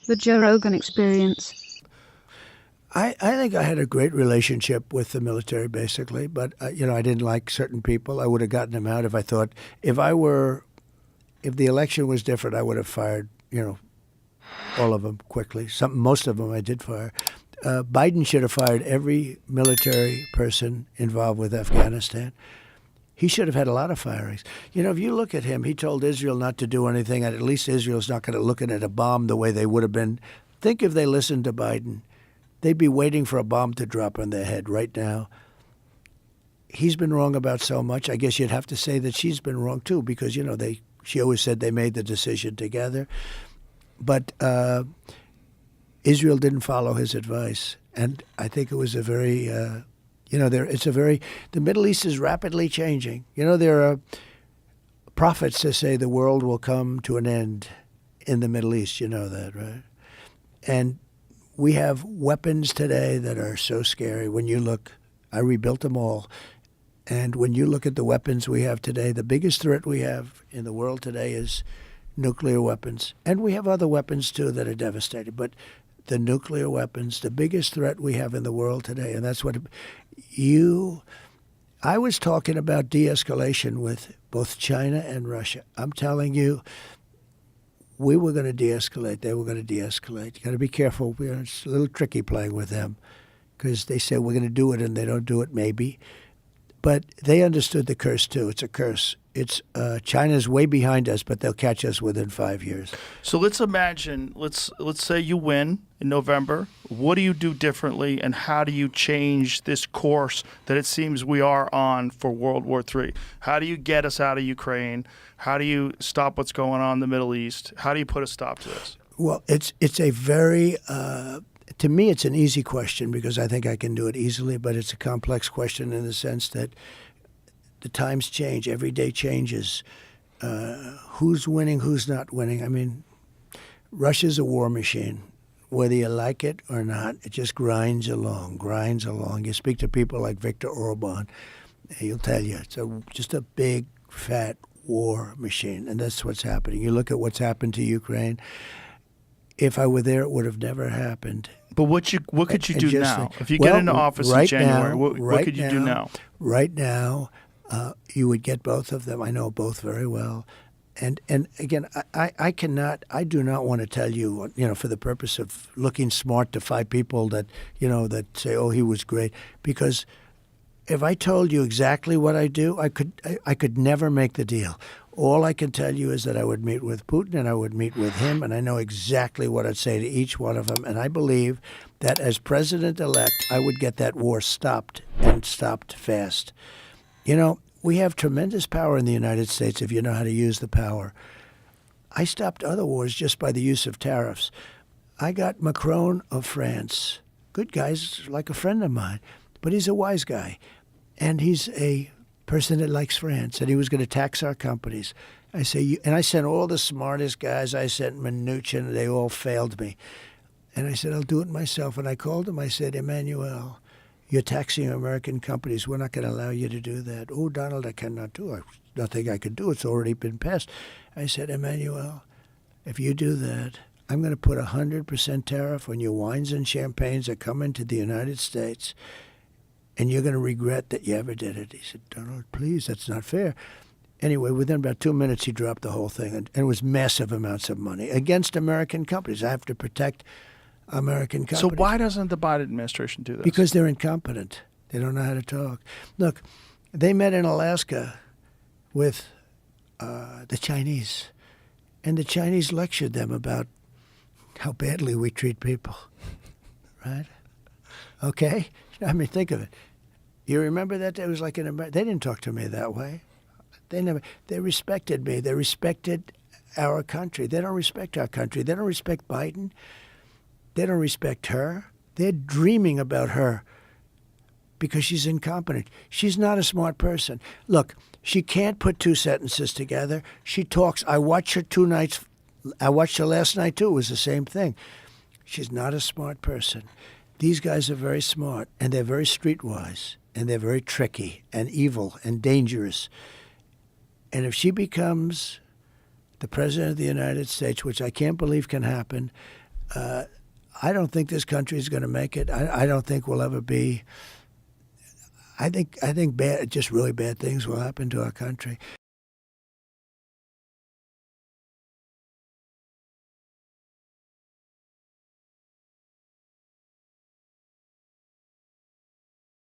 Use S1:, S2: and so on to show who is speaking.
S1: The Joe Rogan Experience.
S2: I think I had a great relationship with the military, basically, but I didn't like certain people. I would have gotten them out if I thought if the election was different, I would have fired all of them quickly. Most of them I did fire. Biden should have fired every military person involved with Afghanistan. He should have had a lot of firings. If you look at him, he told Israel not to do anything, and at least Israel's not going to look at a bomb the way they would have been. Think if they listened to Biden. They'd be waiting for a bomb to drop on their head right now. He's been wrong about so much. I guess you'd have to say that she's been wrong, too, because, she always said they made the decision together. But Israel didn't follow his advice. And I think it was a very, the Middle East is rapidly changing. There are prophets that say the world will come to an end in the Middle East. You know that, right? And we have weapons today that are so scary. When you look, I rebuilt them all. And when you look at the weapons we have today, the biggest threat we have in the world today is nuclear weapons. And we have other weapons, too, that are devastating. But the nuclear weapons, the biggest threat we have in the world today, and that's what I was talking about de-escalation with both China and Russia. I'm telling you, we were going to de-escalate. They were going to de-escalate. You got to be careful. It's a little tricky playing with them because they say we're going to do it and they don't do it maybe. But they understood the curse, too. It's a curse. It's China's way behind us, but they'll catch us within 5 years.
S3: So let's imagine, let's say you win in November. What do you do differently, and how do you change this course that it seems we are on for World War III? How do you get us out of Ukraine? How do you stop what's going on in the Middle East? How do you put a stop to this?
S2: Well, it's a very to me, it's an easy question because I think I can do it easily, but it's a complex question in the sense that the times change. Every day changes. Who's winning, who's not winning? I mean, Russia's a war machine. Whether you like it or not, it just grinds along. You speak to people like Viktor Orban, he'll tell you it's just a big, fat war machine, and that's what's happening. You look at what's happened to Ukraine. If I were there, it would have never happened.
S3: But what could you do now? If you get into office in January, what could you do now?
S2: Right now, you would get both of them. I know both very well. And again, I do not want to tell you, for the purpose of looking smart to 5 people that say, oh, he was great. Because if I told you exactly what I do, I could never make the deal. All I can tell you is that I would meet with Putin and I would meet with him, and I know exactly what I'd say to each one of them. And I believe that as president-elect, I would get that war stopped, and stopped fast. We have tremendous power in the United States if you know how to use the power. I stopped other wars just by the use of tariffs. I got Macron of France. Good guy, like a friend of mine, but he's a wise guy. And he's a person that likes France, and he was going to tax our companies. I sent all the smartest guys. I sent Mnuchin, and they all failed me. And I said, I'll do it myself. And I called him. I said, Emmanuel, you're taxing American companies. We're not going to allow you to do that. Oh, Donald, I cannot do it. Nothing I can do. It's already been passed. I said, Emmanuel, if you do that, I'm going to put 100% tariff on your wines and champagnes that come into the United States, and you're going to regret that you ever did it. He said, Donald, please, that's not fair. Anyway, within about 2 minutes, he dropped the whole thing, and it was massive amounts of money against American companies. I have to protect American companies.
S3: So why doesn't the Biden administration do this?
S2: Because they're incompetent. They don't know how to talk. Look, they met in Alaska with the Chinese, and the Chinese lectured them about how badly we treat people, right? Okay? I mean, think of it. You remember that? It was like they didn't talk to me that way. They respected me. They respected our country. They don't respect our country. They don't respect Biden. They don't respect her. They're dreaming about her because she's incompetent. She's not a smart person. Look, she can't put 2 sentences together. She talks. I watched her 2 nights. I watched her last night, too. It was the same thing. She's not a smart person. These guys are very smart, and they're very streetwise, and they're very tricky and evil and dangerous. And if she becomes the President of the United States, which I can't believe can happen, I don't think this country is going to make it. I don't think we'll ever be. I think bad, just really bad things will happen to our country.